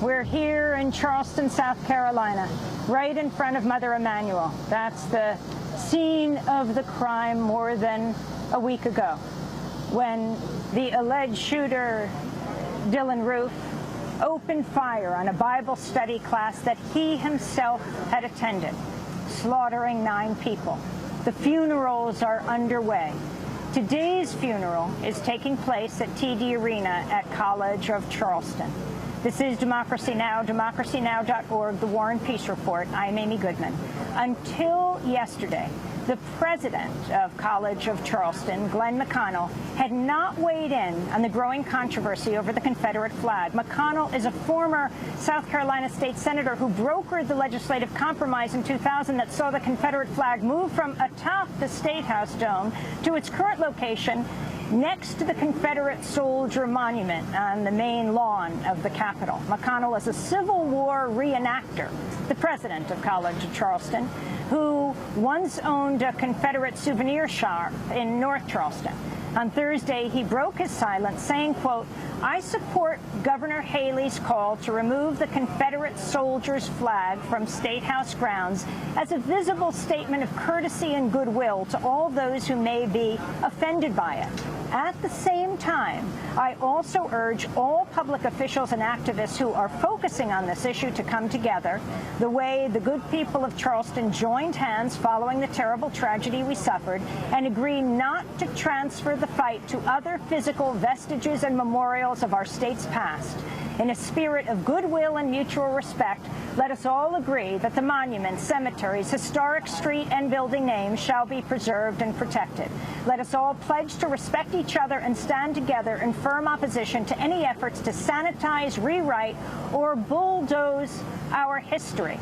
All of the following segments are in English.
We're here in Charleston, South Carolina, right in front of Mother Emanuel. That's the scene of the crime more than a week ago, when the alleged shooter, Dylan Roof, opened fire on a Bible study class that he himself had attended, slaughtering 9 people. The funerals are underway. Today's funeral is taking place at TD Arena at College of Charleston. This is Democracy Now!, democracynow.org, The War and Peace Report. I'm Amy Goodman. Until yesterday, the president of College of Charleston, Glenn McConnell, had not weighed in on the growing controversy over the Confederate flag. McConnell is a former South Carolina state senator who brokered the legislative compromise in 2000 that saw the Confederate flag move from atop the State House dome to its current location next to the Confederate Soldier Monument on the main lawn of the Capitol. McConnell is a Civil War reenactor, the president of College of Charleston, who once owned a Confederate souvenir shop in North Charleston. On Thursday, he broke his silence, saying, quote, "I support Governor Haley's call to remove the Confederate soldiers' flag from State House grounds as a visible statement of courtesy and goodwill to all those who may be offended by it. At the same time, I also urge all public officials and activists who are focusing on this issue to come together the way the good people of Charleston joined hands following the terrible tragedy we suffered and agree not to transfer the fight to other physical vestiges and memorials of our state's past. In a spirit of goodwill and mutual respect, let us all agree that the monuments, cemeteries, historic street and building names shall be preserved and protected. Let us all pledge to respect each other and stand together in firm opposition to any efforts to sanitize, rewrite, or bulldoze our history,"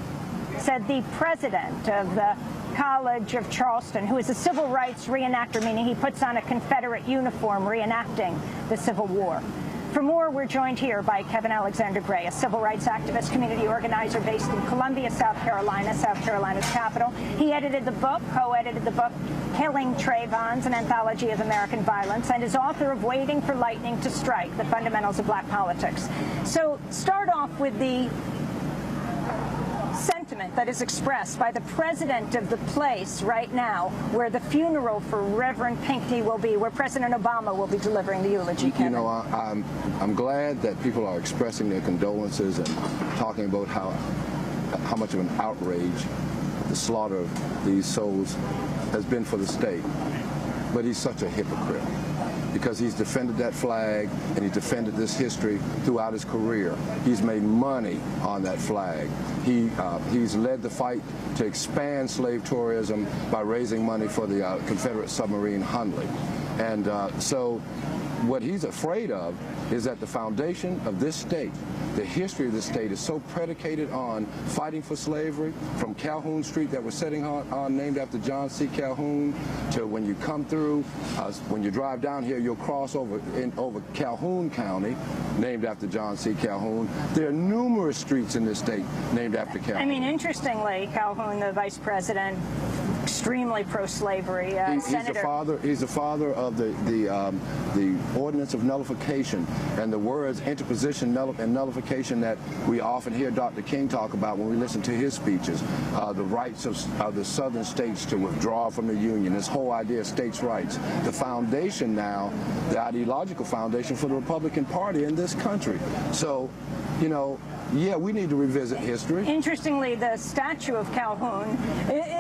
said the president of the College of Charleston, who is a civil rights reenactor, meaning he puts on a Confederate uniform reenacting the Civil War. For more, we're joined here by Kevin Alexander Gray, a civil rights activist, community organizer based in Columbia, South Carolina, South Carolina's capital. He edited the book, co-edited the book, Killing Trayvons, an anthology of American violence, and is author of Waiting for Lightning to Strike, The Fundamentals of Black Politics. So start off with the sentiment that is expressed by the president of the place right now where the funeral for Reverend Pinckney will be, where President Obama will be delivering the eulogy. Kevin. You know, I'm glad that people are expressing their condolences and talking about how much of an outrage the slaughter of these souls has been for the state. But he's such a hypocrite, because he's defended that flag and he's defended this history throughout his career. He's made money on that flag. He's led the fight to expand slave tourism by raising money for the Confederate submarine Hundley. And so what he's afraid of is that the foundation of this state, the history of this state, is so predicated on fighting for slavery, from Calhoun Street that we're setting on named after John C. Calhoun, to when you come through, when you drive down here, you'll cross over Calhoun County, named after John C. Calhoun. There are numerous streets in this state named after Calhoun. I mean, interestingly, Calhoun, the vice president, extremely pro-slavery senator. He's the father of the ordinance of nullification and the words interposition and nullification that we often hear Dr. King talk about when we listen to his speeches. The rights of the southern states to withdraw from the Union, this whole idea of states' rights. The foundation now, the ideological foundation for the Republican Party in this country. So, you know, yeah, we need to revisit history. Interestingly, the statue of Calhoun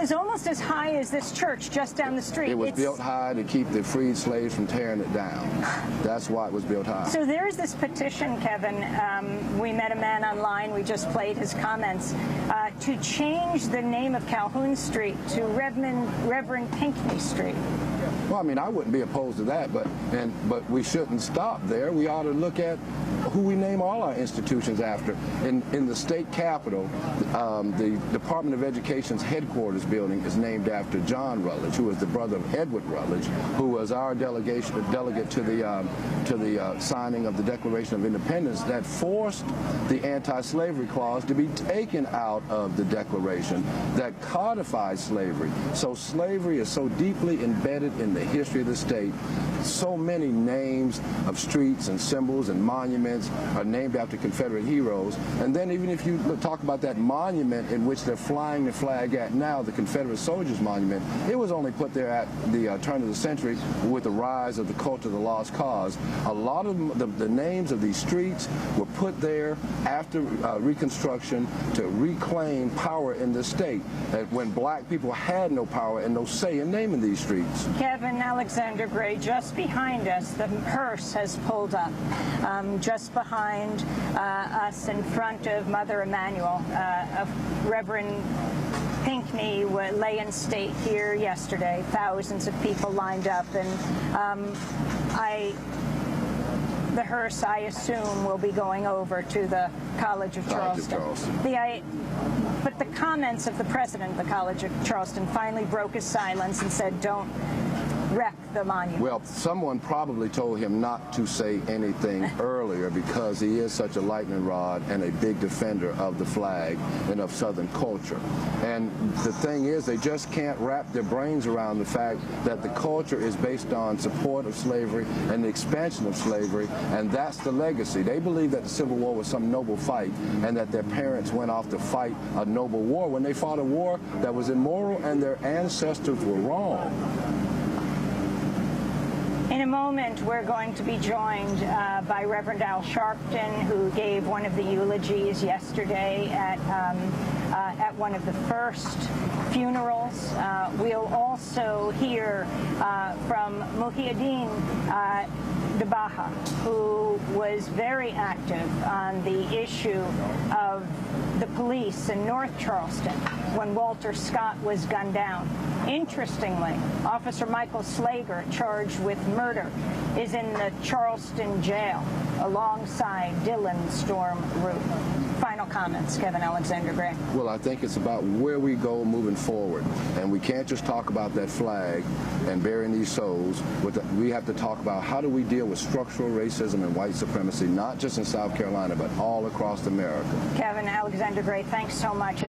is almost as high as this church just down the street. It was built high to keep the freed slaves from tearing it down. That's why it was built high. So there's this petition, Kevin. We met a man online. We just played his comments to change the name of Calhoun Street to Reverend Pinckney Street. Well, I mean, I wouldn't be opposed to that, but we shouldn't stop there. We ought to look at who we name all our institutions after. In the state capitol, the Department of Education's headquarters building is named after John Rutledge, who was the brother of Edward Rutledge, who was our delegate to the signing of the Declaration of Independence that forced the anti-slavery clause to be taken out of the Declaration that codifies slavery. So slavery is so deeply embedded in the history of the state. So many names of streets and symbols and monuments streets are named after Confederate heroes. And then even if you talk about that monument in which they're flying the flag at now, the Confederate Soldiers Monument, it was only put there at the turn of the century with the rise of the cult of the lost cause. A lot of the names of these streets were put there after Reconstruction to reclaim power in the state, when black people had no power and no say in naming these streets. Kevin, Alexander Gray, just behind us, the hearse has pulled up. Just behind us in front of Mother Emanuel, Reverend Pinckney lay in state here yesterday. Thousands of people lined up, and the hearse, I assume, will be going over to the College of Charleston. But the comments of the president of the College of Charleston finally broke his silence and said, "Don't wreck the monument." Well, someone probably told him not to say anything earlier because he is such a lightning rod and a big defender of the flag and of Southern culture. And the thing is, they just can't wrap their brains around the fact that the culture is based on support of slavery and the expansion of slavery, and that's the legacy. They believe that the Civil War was some noble fight and that their parents went off to fight a noble war when they fought a war that was immoral and their ancestors were wrong. In a moment, we're going to be joined by Reverend Al Sharpton, who gave one of the eulogies yesterday at one of the first funerals. We'll also hear from Muhyiddin Dabaha, who was very active on the issue of the police in North Charleston when Walter Scott was gunned down. Interestingly, Officer Michael Slager, charged with murder, is in the Charleston jail alongside Dylan Storm Root. Final comments, Kevin Alexander Gray. Well, I think it's about where we go moving forward. And we can't just talk about that flag and burying these souls. We have to talk about how do we deal with structural racism and white supremacy, not just in South Carolina, but all across America. Kevin Alexander Gray, thanks so much.